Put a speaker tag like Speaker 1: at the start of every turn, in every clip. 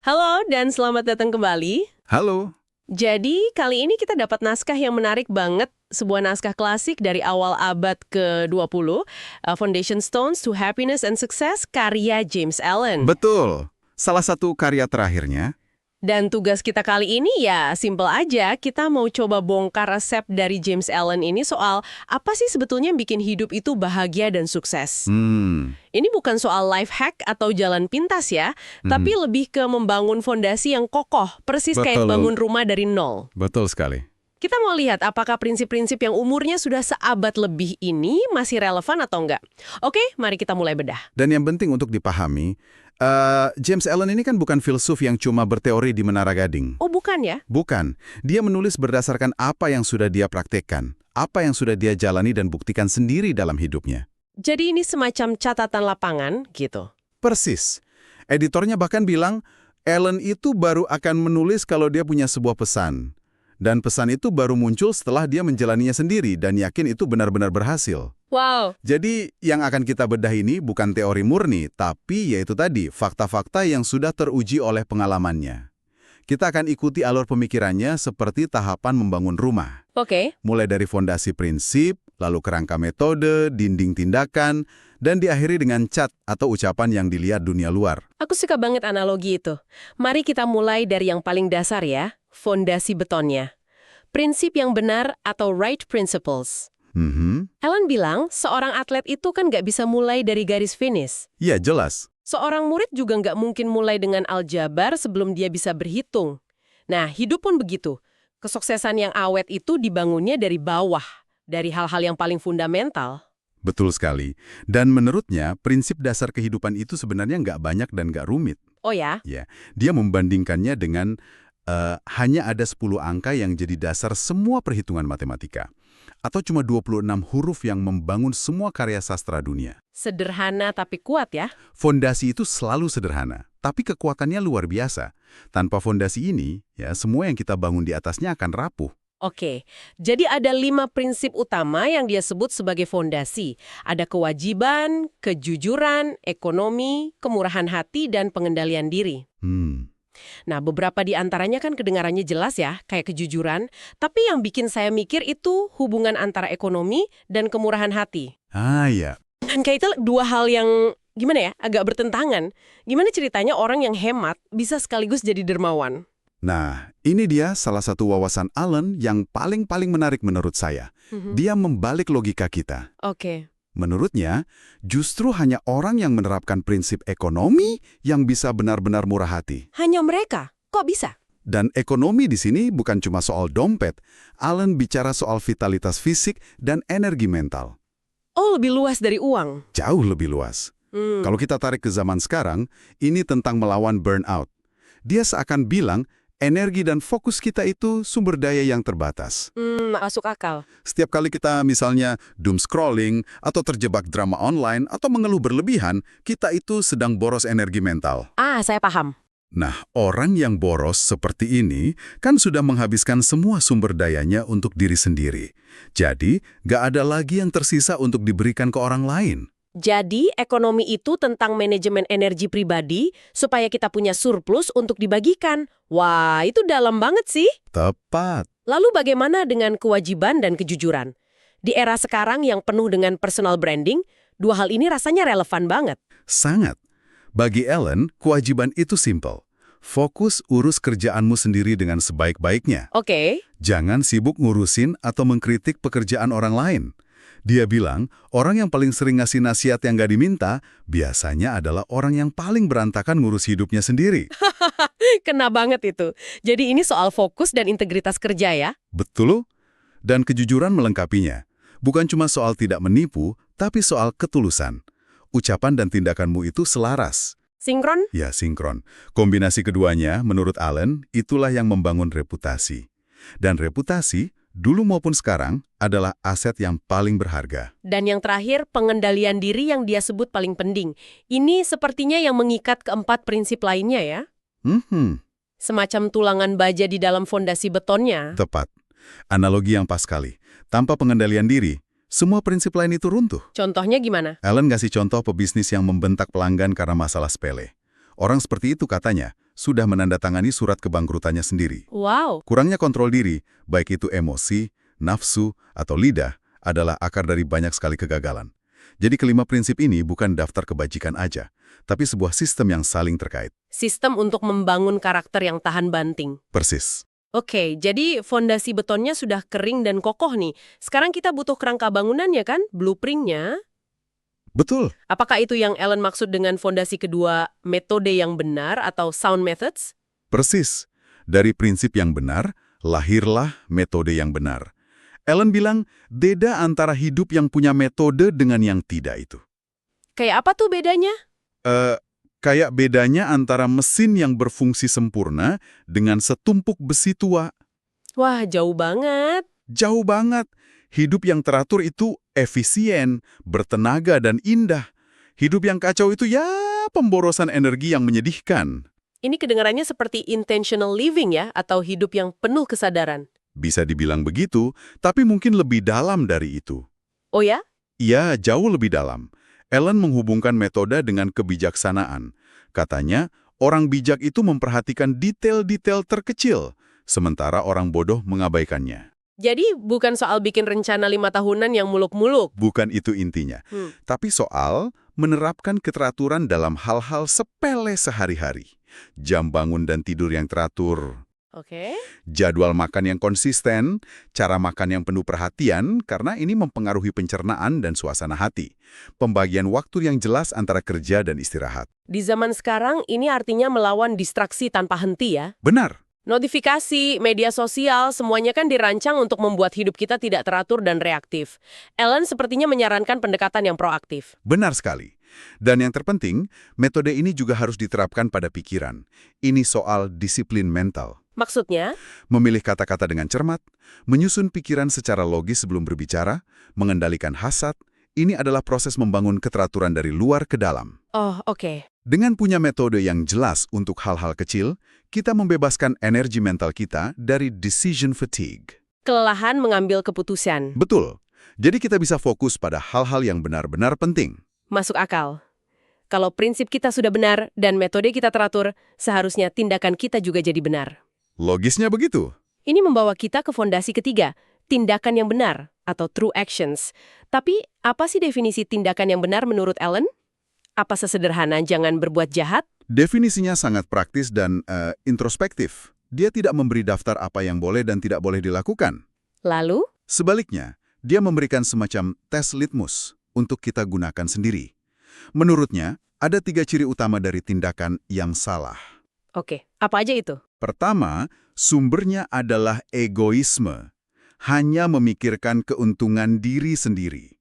Speaker 1: Halo dan selamat datang kembali.
Speaker 2: Halo.
Speaker 1: Jadi, kali ini kita dapat naskah yang menarik banget, sebuah naskah klasik dari awal abad ke-20, Foundation Stones to Happiness and Success, karya James Allen.
Speaker 2: Betul. Salah satu karya terakhirnya.
Speaker 1: Dan tugas kita kali ini ya simple aja, kita mau coba bongkar resep dari James Allen ini soal apa sih sebetulnya yang bikin hidup itu bahagia dan sukses. Ini bukan soal life hack atau jalan pintas ya, tapi lebih ke membangun fondasi yang kokoh, persis kayak bangun rumah dari nol.
Speaker 2: Betul sekali.
Speaker 1: Kita mau lihat apakah prinsip-prinsip yang umurnya sudah seabad lebih ini masih relevan atau enggak. Oke, mari kita mulai bedah.
Speaker 2: Dan yang penting untuk dipahami, James Allen ini kan bukan filsuf yang cuma berteori di Menara Gading.
Speaker 1: Oh, bukan ya?
Speaker 2: Bukan. Dia menulis berdasarkan apa yang sudah dia praktekkan, apa yang sudah dia jalani dan buktikan sendiri dalam hidupnya.
Speaker 1: Jadi ini semacam catatan lapangan gitu.
Speaker 2: Persis. Editornya bahkan bilang, Allen itu baru akan menulis kalau dia punya sebuah pesan. Dan pesan itu baru muncul setelah dia menjalaninya sendiri dan yakin itu benar-benar berhasil.
Speaker 1: Wow.
Speaker 2: Jadi, yang akan kita bedah ini bukan teori murni, tapi yaitu tadi, fakta-fakta yang sudah teruji oleh pengalamannya. Kita akan ikuti alur pemikirannya seperti tahapan membangun rumah.
Speaker 1: Oke.
Speaker 2: Mulai dari fondasi prinsip, lalu kerangka metode, dinding tindakan, dan diakhiri dengan cat atau ucapan yang dilihat dunia luar.
Speaker 1: Aku suka banget analogi itu. Mari kita mulai dari yang paling dasar ya, fondasi betonnya. Prinsip yang benar atau right principles. Allen bilang, seorang atlet itu kan nggak bisa mulai dari garis finish.
Speaker 2: Ya, jelas.
Speaker 1: Seorang murid juga nggak mungkin mulai dengan aljabar sebelum dia bisa berhitung. Nah, hidup pun begitu. Kesuksesan yang awet itu dibangunnya dari bawah, dari hal-hal yang paling fundamental.
Speaker 2: Betul sekali. Dan menurutnya, prinsip dasar kehidupan itu sebenarnya nggak banyak dan nggak rumit.
Speaker 1: Oh ya?
Speaker 2: Ya, dia membandingkannya dengan hanya ada 10 angka yang jadi dasar semua perhitungan matematika. Atau cuma 26 huruf yang membangun semua karya sastra dunia.
Speaker 1: Sederhana tapi kuat ya?
Speaker 2: Fondasi itu selalu sederhana, tapi kekuatannya luar biasa. Tanpa fondasi ini, ya semua yang kita bangun di atasnya akan rapuh.
Speaker 1: Oke, jadi ada 5 prinsip utama yang dia sebut sebagai fondasi. Ada kewajiban, kejujuran, ekonomi, kemurahan hati, dan pengendalian diri. Nah, beberapa di antaranya kan kedengarannya jelas ya, kayak kejujuran. Tapi yang bikin saya mikir itu hubungan antara ekonomi dan kemurahan hati.
Speaker 2: Ah, ya.
Speaker 1: Dan kayak itu dua hal yang, gimana ya, agak bertentangan. Gimana ceritanya orang yang hemat bisa sekaligus jadi dermawan?
Speaker 2: Nah, ini dia salah satu wawasan Allen yang paling menarik menurut saya. Dia membalik logika kita.
Speaker 1: Oke.
Speaker 2: Menurutnya, justru hanya orang yang menerapkan prinsip ekonomi yang bisa benar-benar murah hati.
Speaker 1: Hanya mereka? Kok bisa?
Speaker 2: Dan ekonomi di sini bukan cuma soal dompet. Allen bicara soal vitalitas fisik dan energi mental.
Speaker 1: Oh, lebih luas dari uang?
Speaker 2: Jauh lebih luas. Kalau kita tarik ke zaman sekarang, ini tentang melawan burnout. Dia seakan bilang, energi dan fokus kita itu sumber daya yang terbatas.
Speaker 1: Masuk akal.
Speaker 2: Setiap kali kita misalnya doom scrolling, atau terjebak drama online, atau mengeluh berlebihan, kita itu sedang boros energi mental.
Speaker 1: Ah, saya paham.
Speaker 2: Nah, orang yang boros seperti ini kan sudah menghabiskan semua sumber dayanya untuk diri sendiri. Jadi, gak ada lagi yang tersisa untuk diberikan ke orang lain.
Speaker 1: Jadi, ekonomi itu tentang manajemen energi pribadi supaya kita punya surplus untuk dibagikan. Wah, itu dalam banget sih.
Speaker 2: Tepat.
Speaker 1: Lalu bagaimana dengan kewajiban dan kejujuran? Di era sekarang yang penuh dengan personal branding, dua hal ini rasanya relevan banget.
Speaker 2: Sangat. Bagi Allen, kewajiban itu simple. Fokus urus kerjaanmu sendiri dengan sebaik-baiknya.
Speaker 1: Oke.
Speaker 2: Jangan sibuk ngurusin atau mengkritik pekerjaan orang lain. Dia bilang, orang yang paling sering ngasih nasihat yang gak diminta, biasanya adalah orang yang paling berantakan ngurus hidupnya sendiri.
Speaker 1: Kena banget itu. Jadi ini soal fokus dan integritas kerja ya?
Speaker 2: Betul. Dan kejujuran melengkapinya. Bukan cuma soal tidak menipu, tapi soal ketulusan. Ucapan dan tindakanmu itu selaras.
Speaker 1: Sinkron?
Speaker 2: Ya, sinkron. Kombinasi keduanya, menurut Allen, itulah yang membangun reputasi. Dan reputasi, dulu maupun sekarang, adalah aset yang paling berharga.
Speaker 1: Dan yang terakhir, pengendalian diri yang dia sebut paling penting. Ini sepertinya yang mengikat keempat prinsip lainnya ya? Semacam tulangan baja di dalam fondasi betonnya.
Speaker 2: Tepat. Analogi yang pas sekali. Tanpa pengendalian diri, semua prinsip lain itu runtuh.
Speaker 1: Contohnya gimana?
Speaker 2: Allen ngasih contoh pebisnis yang membentak pelanggan karena masalah sepele. Orang seperti itu katanya, sudah menandatangani surat kebangkrutannya sendiri.
Speaker 1: Wow.
Speaker 2: Kurangnya kontrol diri, baik itu emosi, nafsu, atau lidah, adalah akar dari banyak sekali kegagalan. Jadi kelima prinsip ini bukan daftar kebajikan aja, tapi sebuah sistem yang saling terkait.
Speaker 1: Sistem untuk membangun karakter yang tahan banting.
Speaker 2: Persis.
Speaker 1: Oke, jadi fondasi betonnya sudah kering dan kokoh nih. Sekarang kita butuh kerangka bangunannya kan? Blueprint-nya.
Speaker 2: Betul.
Speaker 1: Apakah itu yang Ellen maksud dengan fondasi kedua, metode yang benar atau sound methods?
Speaker 2: Persis. Dari prinsip yang benar, lahirlah metode yang benar. Ellen bilang, beda antara hidup yang punya metode dengan yang tidak itu.
Speaker 1: Kayak apa tuh bedanya?
Speaker 2: Kayak bedanya antara mesin yang berfungsi sempurna dengan setumpuk besi tua.
Speaker 1: Wah, jauh banget.
Speaker 2: Jauh banget. Hidup yang teratur itu efisien, bertenaga, dan indah. Hidup yang kacau itu ya pemborosan energi yang menyedihkan.
Speaker 1: Ini kedengarannya seperti intentional living ya, atau hidup yang penuh kesadaran.
Speaker 2: Bisa dibilang begitu, tapi mungkin lebih dalam dari itu.
Speaker 1: Oh ya?
Speaker 2: Iya, jauh lebih dalam. Ellen menghubungkan metode dengan kebijaksanaan. Katanya, orang bijak itu memperhatikan detail-detail terkecil, sementara orang bodoh mengabaikannya.
Speaker 1: Jadi bukan soal bikin rencana 5 tahunan yang muluk-muluk.
Speaker 2: Bukan itu intinya, tapi soal menerapkan keteraturan dalam hal-hal sepele sehari-hari. Jam bangun dan tidur yang teratur.
Speaker 1: Oke.
Speaker 2: Jadwal makan yang konsisten, cara makan yang penuh perhatian, karena ini mempengaruhi pencernaan dan suasana hati. Pembagian waktu yang jelas antara kerja dan istirahat.
Speaker 1: Di zaman sekarang, ini artinya melawan distraksi tanpa henti ya.
Speaker 2: Benar.
Speaker 1: Notifikasi, media sosial, semuanya kan dirancang untuk membuat hidup kita tidak teratur dan reaktif. Ellen sepertinya menyarankan pendekatan yang proaktif.
Speaker 2: Benar sekali. Dan yang terpenting, metode ini juga harus diterapkan pada pikiran. Ini soal disiplin mental.
Speaker 1: Maksudnya?
Speaker 2: Memilih kata-kata dengan cermat, menyusun pikiran secara logis sebelum berbicara, mengendalikan hasad, ini adalah proses membangun keteraturan dari luar ke dalam.
Speaker 1: Oh, oke.
Speaker 2: Dengan punya metode yang jelas untuk hal-hal kecil, kita membebaskan energi mental kita dari decision fatigue.
Speaker 1: Kelelahan mengambil keputusan.
Speaker 2: Betul. Jadi kita bisa fokus pada hal-hal yang benar-benar penting.
Speaker 1: Masuk akal. Kalau prinsip kita sudah benar dan metode kita teratur, seharusnya tindakan kita juga jadi benar.
Speaker 2: Logisnya begitu.
Speaker 1: Ini membawa kita ke fondasi ketiga, tindakan yang benar atau true actions. Tapi, apa sih definisi tindakan yang benar menurut Ellen? Apa sesederhana jangan berbuat jahat?
Speaker 2: Definisinya sangat praktis dan introspektif. Dia tidak memberi daftar apa yang boleh dan tidak boleh dilakukan.
Speaker 1: Lalu?
Speaker 2: Sebaliknya, dia memberikan semacam tes litmus untuk kita gunakan sendiri. Menurutnya, ada 3 ciri utama dari tindakan yang salah.
Speaker 1: Oke, apa aja itu?
Speaker 2: Pertama, sumbernya adalah egoisme. Hanya memikirkan keuntungan diri sendiri.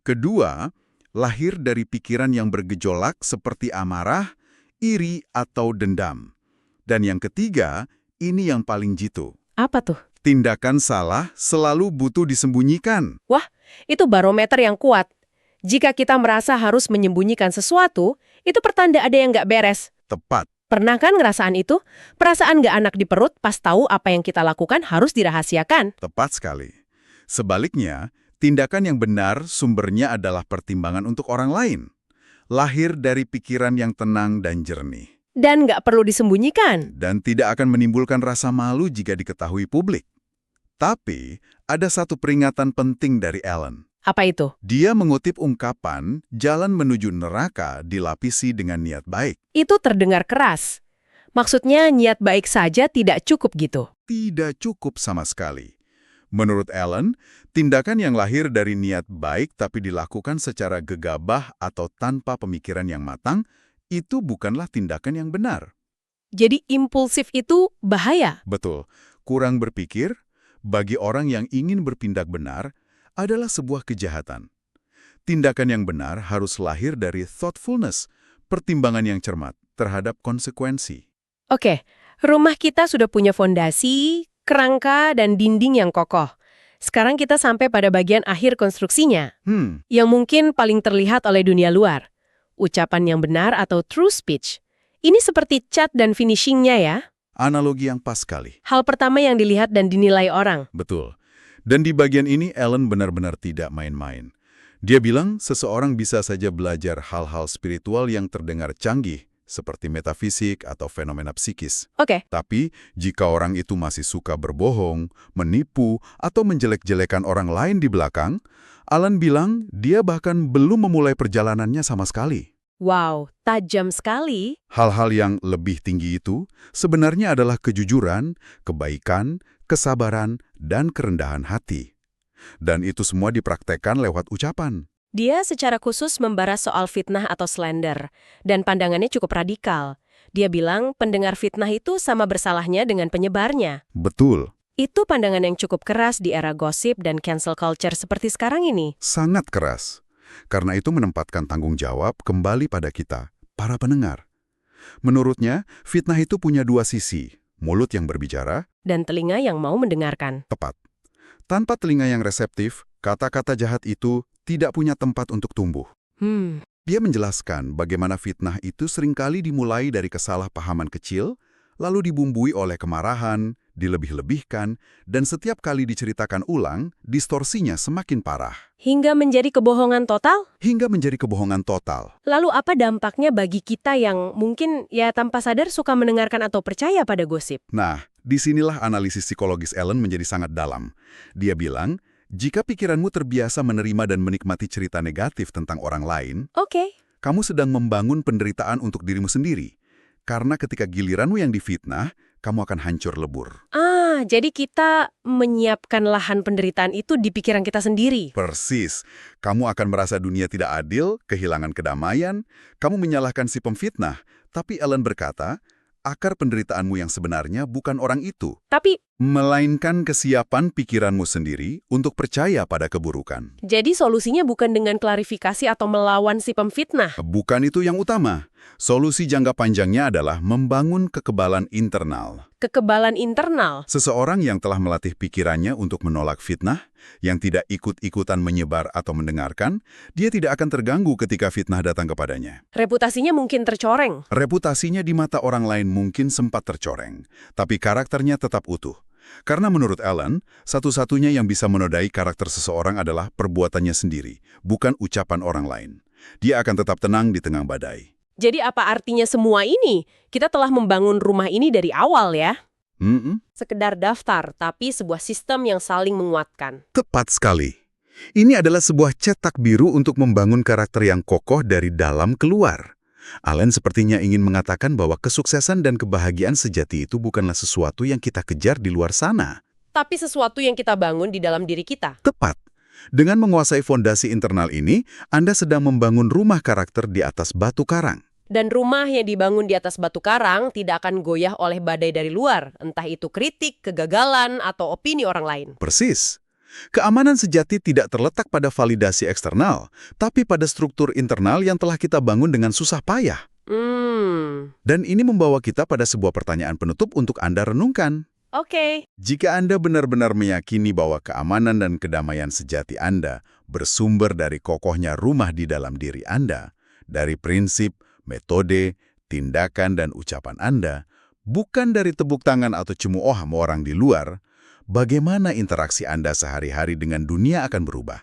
Speaker 2: Kedua, lahir dari pikiran yang bergejolak seperti amarah, iri, atau dendam. Dan yang ketiga, ini yang paling jitu.
Speaker 1: Apa tuh?
Speaker 2: Tindakan salah selalu butuh disembunyikan.
Speaker 1: Wah, itu barometer yang kuat. Jika kita merasa harus menyembunyikan sesuatu, itu pertanda ada yang nggak beres.
Speaker 2: Tepat.
Speaker 1: Pernah kan ngerasaan itu? Perasaan nggak enak di perut pas tahu apa yang kita lakukan harus dirahasiakan.
Speaker 2: Tepat sekali. Sebaliknya, tindakan yang benar sumbernya adalah pertimbangan untuk orang lain. Lahir dari pikiran yang tenang dan jernih.
Speaker 1: Dan nggak perlu disembunyikan.
Speaker 2: Dan tidak akan menimbulkan rasa malu jika diketahui publik. Tapi, ada satu peringatan penting dari Ellen.
Speaker 1: Apa itu?
Speaker 2: Dia mengutip ungkapan, jalan menuju neraka dilapisi dengan niat baik.
Speaker 1: Itu terdengar keras. Maksudnya niat baik saja tidak cukup gitu.
Speaker 2: Tidak cukup sama sekali. Menurut Ellen, tindakan yang lahir dari niat baik tapi dilakukan secara gegabah atau tanpa pemikiran yang matang, itu bukanlah tindakan yang benar.
Speaker 1: Jadi impulsif itu bahaya.
Speaker 2: Betul. Kurang berpikir, bagi orang yang ingin bertindak benar, adalah sebuah kejahatan. Tindakan yang benar harus lahir dari thoughtfulness, pertimbangan yang cermat terhadap konsekuensi.
Speaker 1: Oke, rumah kita sudah punya fondasi, kerangka, dan dinding yang kokoh. Sekarang kita sampai pada bagian akhir konstruksinya, yang mungkin paling terlihat oleh dunia luar. Ucapan yang benar atau true speech. Ini seperti cat dan finishingnya ya.
Speaker 2: Analogi yang pas sekali.
Speaker 1: Hal pertama yang dilihat dan dinilai orang.
Speaker 2: Betul. Dan di bagian ini Ellen benar-benar tidak main-main. Dia bilang seseorang bisa saja belajar hal-hal spiritual yang terdengar canggih, seperti metafisik atau fenomena psikis.
Speaker 1: Oke.
Speaker 2: Tapi, jika orang itu masih suka berbohong, menipu, atau menjelek-jelekan orang lain di belakang, Alan bilang dia bahkan belum memulai perjalanannya sama sekali.
Speaker 1: Wow, tajam sekali.
Speaker 2: Hal-hal yang lebih tinggi itu sebenarnya adalah kejujuran, kebaikan, kesabaran, dan kerendahan hati. Dan itu semua dipraktekkan lewat ucapan.
Speaker 1: Dia secara khusus membahas soal fitnah atau slander, dan pandangannya cukup radikal. Dia bilang pendengar fitnah itu sama bersalahnya dengan penyebarnya.
Speaker 2: Betul.
Speaker 1: Itu pandangan yang cukup keras di era gosip dan cancel culture seperti sekarang ini.
Speaker 2: Sangat keras. Karena itu menempatkan tanggung jawab kembali pada kita, para pendengar. Menurutnya, fitnah itu punya dua sisi, mulut yang berbicara,
Speaker 1: Dan telinga yang mau mendengarkan.
Speaker 2: tepat. Tanpa telinga yang reseptif, kata-kata jahat itu tidak punya tempat untuk tumbuh. Dia menjelaskan bagaimana fitnah itu seringkali dimulai dari kesalahpahaman kecil, lalu dibumbui oleh kemarahan, dilebih-lebihkan, dan setiap kali diceritakan ulang, distorsinya semakin parah.
Speaker 1: Hingga menjadi kebohongan total?
Speaker 2: Hingga menjadi kebohongan total.
Speaker 1: Lalu apa dampaknya bagi kita yang mungkin tanpa sadar suka mendengarkan atau percaya pada gosip?
Speaker 2: Nah, disinilah analisis psikologis Alan menjadi sangat dalam. Dia bilang, jika pikiranmu terbiasa menerima dan menikmati cerita negatif tentang orang lain,
Speaker 1: Oke.
Speaker 2: kamu sedang membangun penderitaan untuk dirimu sendiri. Karena ketika giliranmu yang difitnah, kamu akan hancur lebur.
Speaker 1: Jadi kita menyiapkan lahan penderitaan itu di pikiran kita sendiri.
Speaker 2: Persis. Kamu akan merasa dunia tidak adil, kehilangan kedamaian, kamu menyalahkan si pemfitnah. Tapi Alan berkata, akar penderitaanmu yang sebenarnya bukan orang itu,
Speaker 1: Tapi,
Speaker 2: melainkan kesiapan pikiranmu sendiri untuk percaya pada keburukan.
Speaker 1: jadi solusinya bukan dengan klarifikasi atau melawan si pemfitnah.
Speaker 2: Bukan itu yang utama. Solusi jangka panjangnya adalah membangun kekebalan internal.
Speaker 1: Kekebalan internal.
Speaker 2: Seseorang yang telah melatih pikirannya untuk menolak fitnah, yang tidak ikut-ikutan menyebar atau mendengarkan, dia tidak akan terganggu ketika fitnah datang kepadanya.
Speaker 1: Reputasinya mungkin tercoreng.
Speaker 2: Reputasinya di mata orang lain mungkin sempat tercoreng, tapi karakternya tetap utuh. Karena menurut Alan, satu-satunya yang bisa menodai karakter seseorang adalah perbuatannya sendiri, bukan ucapan orang lain. Dia akan tetap tenang di tengah badai.
Speaker 1: Jadi apa artinya semua ini? Kita telah membangun rumah ini dari awal ya. Sekedar daftar, tapi sebuah sistem yang saling menguatkan.
Speaker 2: Tepat sekali. Ini adalah sebuah cetak biru untuk membangun karakter yang kokoh dari dalam keluar. Alan sepertinya ingin mengatakan bahwa kesuksesan dan kebahagiaan sejati itu bukanlah sesuatu yang kita kejar di luar sana.
Speaker 1: Tapi sesuatu yang kita bangun di dalam diri kita.
Speaker 2: Tepat. Dengan menguasai fondasi internal ini, Anda sedang membangun rumah karakter di atas batu karang.
Speaker 1: Dan rumah yang dibangun di atas batu karang tidak akan goyah oleh badai dari luar, entah itu kritik, kegagalan, atau opini orang lain.
Speaker 2: Persis. Keamanan sejati tidak terletak pada validasi eksternal, tapi pada struktur internal yang telah kita bangun dengan susah payah. Dan ini membawa kita pada sebuah pertanyaan penutup untuk Anda renungkan.
Speaker 1: Oke.
Speaker 2: Jika Anda benar-benar meyakini bahwa keamanan dan kedamaian sejati Anda bersumber dari kokohnya rumah di dalam diri Anda, dari prinsip, metode, tindakan, dan ucapan Anda, bukan dari tepuk tangan atau cemooh orang di luar, bagaimana interaksi Anda sehari-hari dengan dunia akan berubah?